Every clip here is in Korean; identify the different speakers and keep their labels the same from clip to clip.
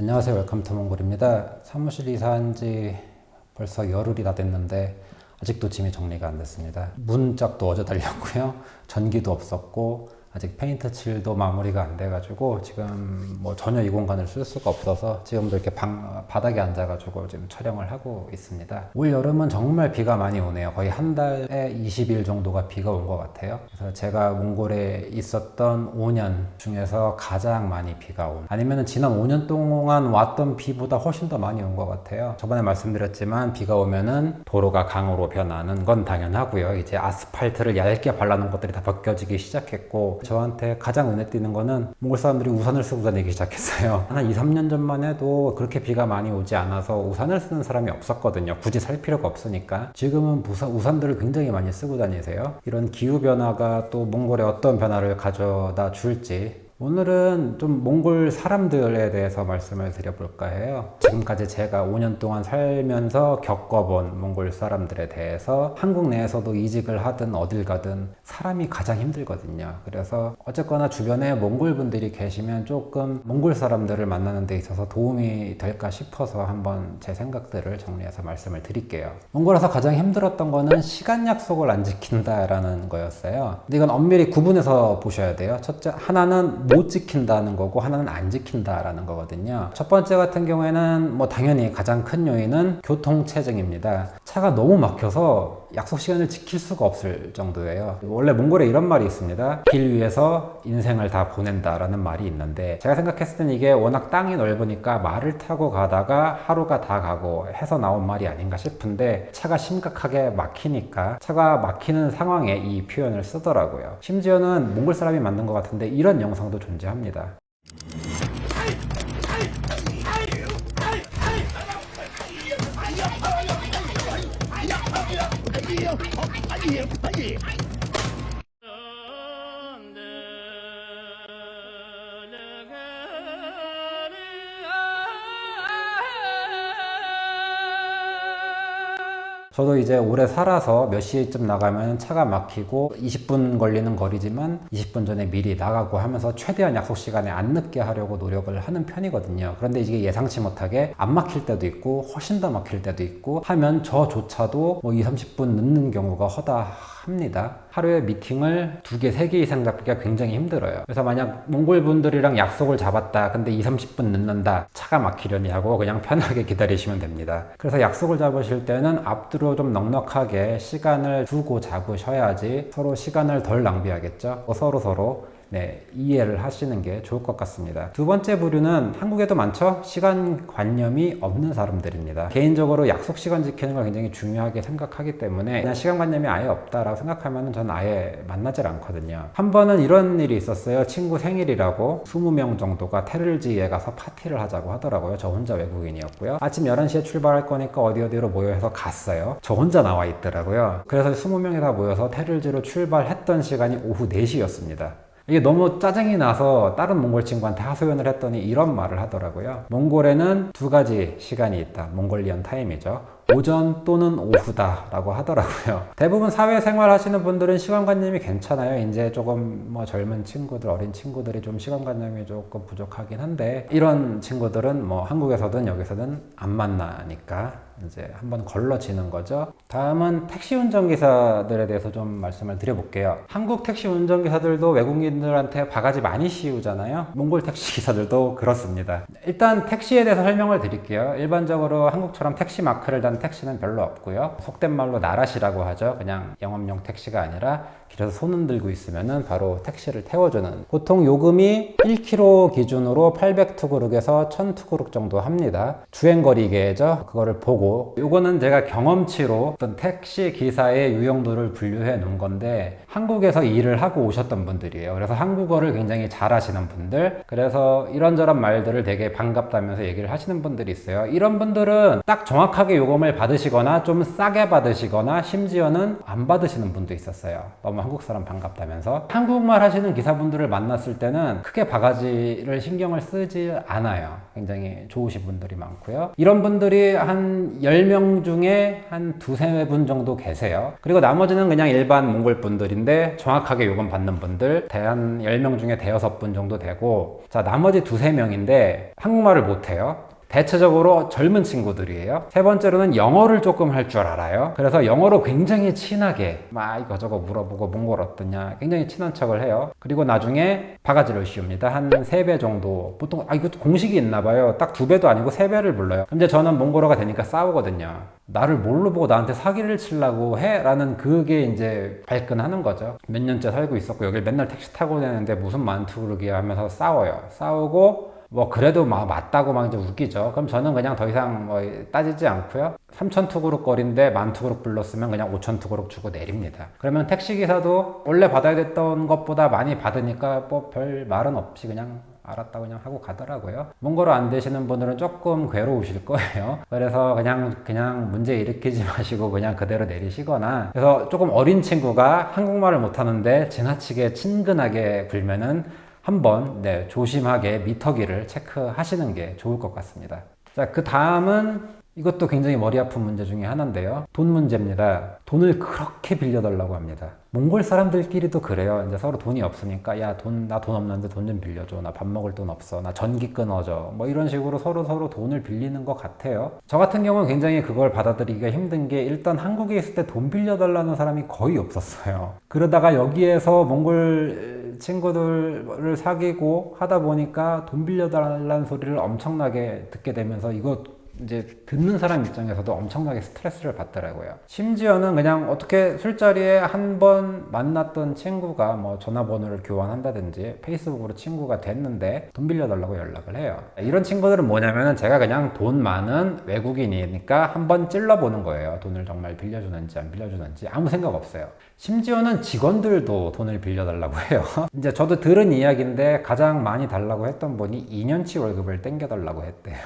Speaker 1: 안녕하세요. 웰컴 투 몽골입니다. 사무실 이사한 지 벌써 열흘이 다 됐는데 아직도 짐이 정리가 안 됐습니다. 문짝도 어제 달렸고요. 전기도 없었고 아직 페인트 칠도 마무리가 안 돼가지고 지금 뭐 전혀 이 공간을 쓸 수가 없어서 지금도 이렇게 바닥에 앉아가지고 지금 촬영을 하고 있습니다. 올 여름은 정말 비가 많이 오네요. 거의 한 달에 20일 정도가 비가 온 것 같아요. 그래서 제가 몽골에 있었던 5년 중에서 가장 많이 비가 온, 아니면 지난 5년 동안 왔던 비보다 훨씬 더 많이 온 것 같아요. 저번에 말씀드렸지만 비가 오면은 도로가 강으로 변하는 건 당연하고요. 이제 아스팔트를 얇게 발라놓은 것들이 다 벗겨지기 시작했고, 저한테 가장 눈에 띄는 거는 몽골 사람들이 우산을 쓰고 다니기 시작했어요. 한 2, 3년 전만 해도 그렇게 비가 많이 오지 않아서 우산을 쓰는 사람이 없었거든요. 굳이 살 필요가 없으니까. 지금은 우산들을 굉장히 많이 쓰고 다니세요. 이런 기후변화가 또 몽골에 어떤 변화를 가져다 줄지, 오늘은 좀 몽골 사람들에 대해서 말씀을 드려볼까 해요. 지금까지 제가 5년 동안 살면서 겪어본 몽골 사람들에 대해서, 한국 내에서도 이직을 하든 어딜 가든 사람이 가장 힘들거든요. 그래서 어쨌거나 주변에 몽골 분들이 계시면 조금 몽골 사람들을 만나는 데 있어서 도움이 될까 싶어서 한번 제 생각들을 정리해서 말씀을 드릴게요. 몽골에서 가장 힘들었던 거는 시간 약속을 안 지킨다라는 거였어요. 근데 이건 엄밀히 구분해서 보셔야 돼요. 첫째, 하나는 못 지킨다는 거고 하나는 안 지킨다라는 거거든요. 첫 번째 같은 경우에는 뭐 당연히 가장 큰 요인은 교통체증입니다. 차가 너무 막혀서 약속 시간을 지킬 수가 없을 정도예요. 원래 몽골에 이런 말이 있습니다. 길 위에서 인생을 다 보낸다라는 말이 있는데, 제가 생각했을 땐 이게 워낙 땅이 넓으니까 말을 타고 가다가 하루가 다 가고 해서 나온 말이 아닌가 싶은데, 차가 심각하게 막히니까 차가 막히는 상황에 이 표현을 쓰더라고요. 심지어는 몽골 사람이 만든 것 같은데 이런 영상도 존재합니다. 저도 이제 오래 살아서 몇 시쯤 나가면 차가 막히고 20분 걸리는 거리지만 20분 전에 미리 나가고 하면서 최대한 약속 시간에 안 늦게 하려고 노력을 하는 편이거든요. 그런데 이게 예상치 못하게 안 막힐 때도 있고 훨씬 더 막힐 때도 있고 하면 저조차도 뭐 2, 30분 늦는 경우가 허다합니다. 하루에 미팅을 2개, 3개 이상 잡기가 굉장히 힘들어요. 그래서 만약 몽골 분들이랑 약속을 잡았다. 근데 2, 30분 늦는다. 차가 막히려니 하고 그냥 편하게 기다리시면 됩니다. 그래서 약속을 잡으실 때는 앞뒤로 좀 넉넉하게 시간을 두고 잡으셔야지 서로 시간을 덜 낭비하겠죠. 서로 이해를 하시는 게 좋을 것 같습니다. 두 번째 부류는 한국에도 많죠? 시간관념이 없는 사람들입니다. 개인적으로 약속 시간 지키는 걸 굉장히 중요하게 생각하기 때문에 그냥 시간관념이 아예 없다라고 생각하면 저는 아예 만나질 않거든요. 한 번은 이런 일이 있었어요. 친구 생일이라고 20명 정도가 테를지에 가서 파티를 하자고 하더라고요. 저 혼자 외국인이었고요. 아침 11시에 출발할 거니까 어디로 모여 해서 갔어요. 저 혼자 나와 있더라고요. 그래서 20명이 다 모여서 테를지로 출발했던 시간이 오후 4시였습니다. 이게 너무 짜증이 나서 다른 몽골 친구한테 하소연을 했더니 이런 말을 하더라고요. 몽골에는 2가지 시간이 있다. 몽골리언 타임이죠. 오전 또는 오후다 라고 하더라고요. 대부분 사회생활 하시는 분들은 시간관념이 괜찮아요. 이제 조금 뭐 젊은 친구들, 어린 친구들이 좀 시간관념이 조금 부족하긴 한데, 이런 친구들은 뭐 한국에서든 여기서든 안 만나니까 이제 한번 걸러지는 거죠. 다음은 택시 운전기사들에 대해서 좀 말씀을 드려볼게요. 한국 택시 운전기사들도 외국인들한테 바가지 많이 씌우잖아요. 몽골 택시 기사들도 그렇습니다. 일단 택시에 대해서 설명을 드릴게요. 일반적으로 한국처럼 택시 마크를 단 택시는 별로 없고요. 속된 말로 나랏이라고 하죠. 그냥 영업용 택시가 아니라 길에서 손 흔들고 있으면은 바로 택시를 태워주는, 보통 요금이 1km 기준으로 800투구룩에서 1000투구룩 정도 합니다. 주행거리계죠. 그거를 보고, 요거는 제가 경험치로 어떤 택시 기사의 유용도를 분류해 놓은 건데, 한국에서 일을 하고 오셨던 분들이에요. 그래서 한국어를 굉장히 잘 하시는 분들, 그래서 이런저런 말들을 되게 반갑다면서 얘기를 하시는 분들이 있어요. 이런 분들은 딱 정확하게 요금을 받으시거나 좀 싸게 받으시거나 심지어는 안 받으시는 분도 있었어요. 너무 한국 사람 반갑다면서. 한국말 하시는 기사분들을 만났을 때는 크게 바가지를 신경을 쓰지 않아요. 굉장히 좋으신 분들이 많고요. 이런 분들이 한 10명 중에 한 두세 분 정도 계세요. 그리고 나머지는 그냥 일반 몽골 분들인데 정확하게 요금 받는 분들 한 10명 중에 대여섯 분 정도 되고, 자, 나머지 두세 명인데 한국말을 못해요. 대체적으로 젊은 친구들이에요. 세 번째로는 영어를 조금 할 줄 알아요. 그래서 영어로 굉장히 친하게 막 이거저거 물어보고 몽골 어떠냐 굉장히 친한 척을 해요. 그리고 나중에 바가지를 씌웁니다. 한 3배 정도. 보통 이것도 공식이 있나 봐요. 딱 2배도 아니고 3배를 불러요. 그럼 이제 저는 몽골어가 되니까 싸우거든요. 나를 뭘로 보고 나한테 사기를 치려고 해? 라는 그게 이제 발끈하는 거죠. 몇 년째 살고 있었고 여길 맨날 택시 타고 다니는데 무슨 만투르기야 하면서 싸워요. 싸우고 뭐 그래도 막 맞다고 막 이제 웃기죠. 그럼 저는 그냥 더 이상 뭐 따지지 않고요. 3,000투구룩 거리인데 10,000투구룩 불렀으면 그냥 5,000투구룩 주고 내립니다. 그러면 택시기사도 원래 받아야 됐던 것보다 많이 받으니까 뭐 별 말은 없이 그냥 알았다 그냥 하고 가더라고요. 몽골어 안 되시는 분들은 조금 괴로우실 거예요. 그래서 그냥 문제 일으키지 마시고 그냥 그대로 내리시거나, 그래서 조금 어린 친구가 한국말을 못하는데 지나치게 친근하게 굴면은 한번 조심하게 미터기를 체크하시는 게 좋을 것 같습니다. 자, 그 다음은 이것도 굉장히 머리 아픈 문제 중에 하나인데요. 돈 문제입니다. 돈을 그렇게 빌려달라고 합니다. 몽골 사람들끼리도 그래요. 이제 서로 돈이 없으니까 나 돈 없는데 돈 좀 빌려줘. 나 밥 먹을 돈 없어. 나 전기 끊어줘. 뭐 이런 식으로 서로 돈을 빌리는 것 같아요. 저 같은 경우는 굉장히 그걸 받아들이기가 힘든 게, 일단 한국에 있을 때 돈 빌려달라는 사람이 거의 없었어요. 그러다가 여기에서 몽골 친구들을 사귀고 하다 보니까 돈 빌려달라는 소리를 엄청나게 듣게 되면서 이거 이제 듣는 사람 입장에서도 엄청나게 스트레스를 받더라고요. 심지어는 그냥 어떻게 술자리에 한 번 만났던 친구가 뭐 전화번호를 교환한다든지 페이스북으로 친구가 됐는데 돈 빌려달라고 연락을 해요. 이런 친구들은 뭐냐면은 제가 그냥 돈 많은 외국인이니까 한번 찔러보는 거예요. 돈을 정말 빌려주는지 안 빌려주는지 아무 생각 없어요. 심지어는 직원들도 돈을 빌려달라고 해요. 이제 저도 들은 이야기인데 가장 많이 달라고 했던 분이 2년치 월급을 땡겨달라고 했대요.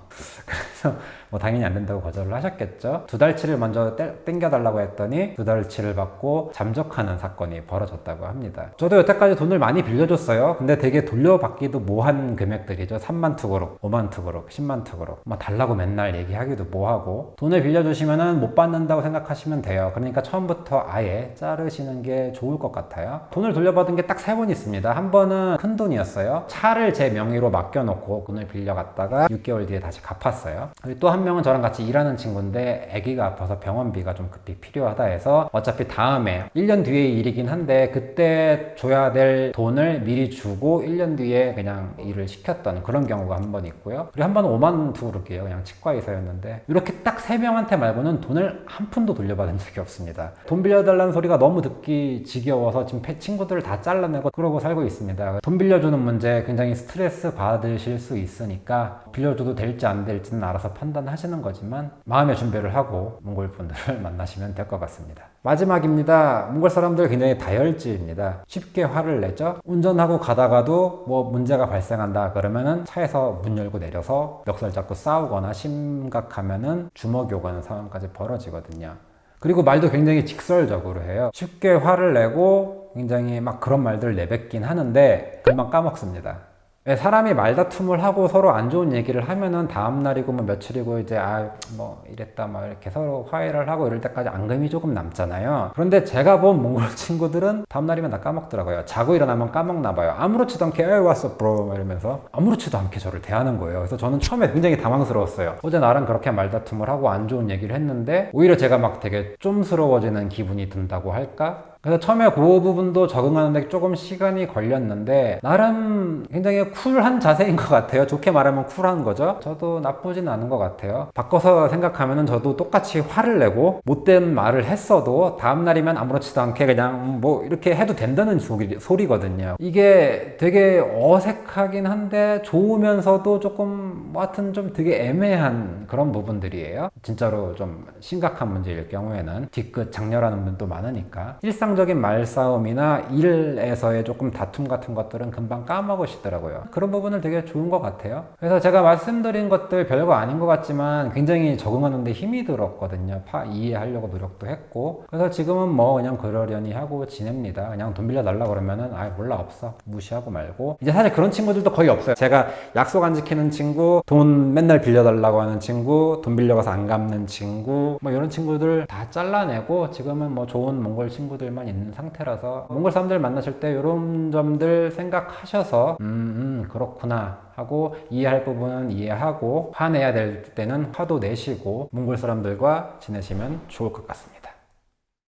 Speaker 1: 그래서 뭐 당연히 안 된다고 거절을 하셨겠죠. 2달치를 먼저 땡겨달라고 했더니 2달치를 받고 잠적하는 사건이 벌어졌다고 합니다. 저도 여태까지 돈을 많이 빌려줬어요. 근데 되게 돌려받기도 뭐한 금액들이죠. 3만 투구룩, 5만 투구룩, 10만 투구룩. 뭐 달라고 맨날 얘기하기도 뭐하고. 돈을 빌려주시면은 못 받는다고 생각하시면 돼요. 그러니까 처음부터 아예 자르시는 게 좋을 것 같아요. 돈을 돌려받은 게 딱 3번 있습니다. 한 번은 큰 돈이었어요. 차를 제 명의로 맡겨놓고 돈을 빌려갔다가 6개월 뒤에 다시 갚았어요. 그리고 또 한 명은 저랑 같이 일하는 친구인데 아기가 아파서 병원비가 좀 급히 필요하다 해서 어차피 다음에 1년 뒤의 일이긴 한데 그때 줘야 될 돈을 미리 주고 1년 뒤에 그냥 일을 시켰던 그런 경우가 한 번 있고요. 그리고 한 번은 5만 투구룩이에요. 그냥 치과의사였는데 이렇게 딱 3명한테 말고는 돈을 한 푼도 돌려받은 적이 없습니다. 돈 빌려달라는 소리가 너무 듣기 지겨워서 지금 친구들을 다 잘라내고 그러고 살고 있습니다. 돈 빌려주는 문제 굉장히 스트레스 받으실 수 있으니까 빌려줘도 될지 안 될지는 알아서 판단하시는 거지만 마음의 준비를 하고 몽골 분들을 만나시면 될 것 같습니다. 마지막입니다. 몽골 사람들 굉장히 다혈질입니다. 쉽게 화를 내죠. 운전하고 가다가도 뭐 문제가 발생한다 그러면은 차에서 문 열고 내려서 멱살 잡고 싸우거나 심각하면은 주먹이 오가는 상황까지 벌어지거든요. 그리고 말도 굉장히 직설적으로 해요. 쉽게 화를 내고 굉장히 막 그런 말들을 내뱉긴 하는데 금방 까먹습니다. 사람이 말다툼을 하고 서로 안 좋은 얘기를 하면은 다음날이고 뭐 며칠이고 이제 뭐 이랬다 막 이렇게 서로 화해를 하고 이럴 때까지 앙금이 조금 남잖아요. 그런데 제가 본 몽골 친구들은 다음날이면 다 까먹더라고요. 자고 일어나면 까먹나 봐요. 아무렇지도 않게 what's up bro 이러면서 아무렇지도 않게 저를 대하는 거예요. 그래서 저는 처음에 굉장히 당황스러웠어요. 어제 나랑 그렇게 말다툼을 하고 안 좋은 얘기를 했는데 오히려 제가 막 되게 쫌스러워지는 기분이 든다고 할까? 그래서 처음에 그 부분도 적응하는데 조금 시간이 걸렸는데 나름 굉장히 쿨한 자세인 것 같아요. 좋게 말하면 쿨한 거죠. 저도 나쁘진 않은 것 같아요. 바꿔서 생각하면 저도 똑같이 화를 내고 못된 말을 했어도 다음날이면 아무렇지도 않게 그냥 뭐 이렇게 해도 된다는 소리거든요. 이게 되게 어색하긴 한데 좋으면서도 조금 뭐 하여튼 좀 되게 애매한 그런 부분들이에요. 진짜로 좀 심각한 문제일 경우에는 뒤끝 장렬하는 분도 많으니까 일상적인 일상적인 말싸움이나 일에서의 조금 다툼 같은 것들은 금방 까먹으시더라고요. 그런 부분은 되게 좋은 것 같아요. 그래서 제가 말씀드린 것들 별거 아닌 것 같지만 굉장히 적응하는데 힘이 들었거든요. 이해하려고 노력도 했고. 그래서 지금은 뭐 그냥 그러려니 하고 지냅니다. 그냥 돈 빌려달라 그러면은 몰라 없어 무시하고 말고. 이제 사실 그런 친구들도 거의 없어요. 제가 약속 안 지키는 친구, 돈 맨날 빌려달라고 하는 친구, 돈 빌려가서 안 갚는 친구, 뭐 이런 친구들 다 잘라내고 지금은 뭐 좋은 몽골 친구들만 있는 상태라서 몽골 사람들 만나실 때 이런 점들 생각하셔서 그렇구나 하고 이해할 부분은 이해하고 화내야 될 때는 화도 내시고 몽골 사람들과 지내시면 좋을 것 같습니다.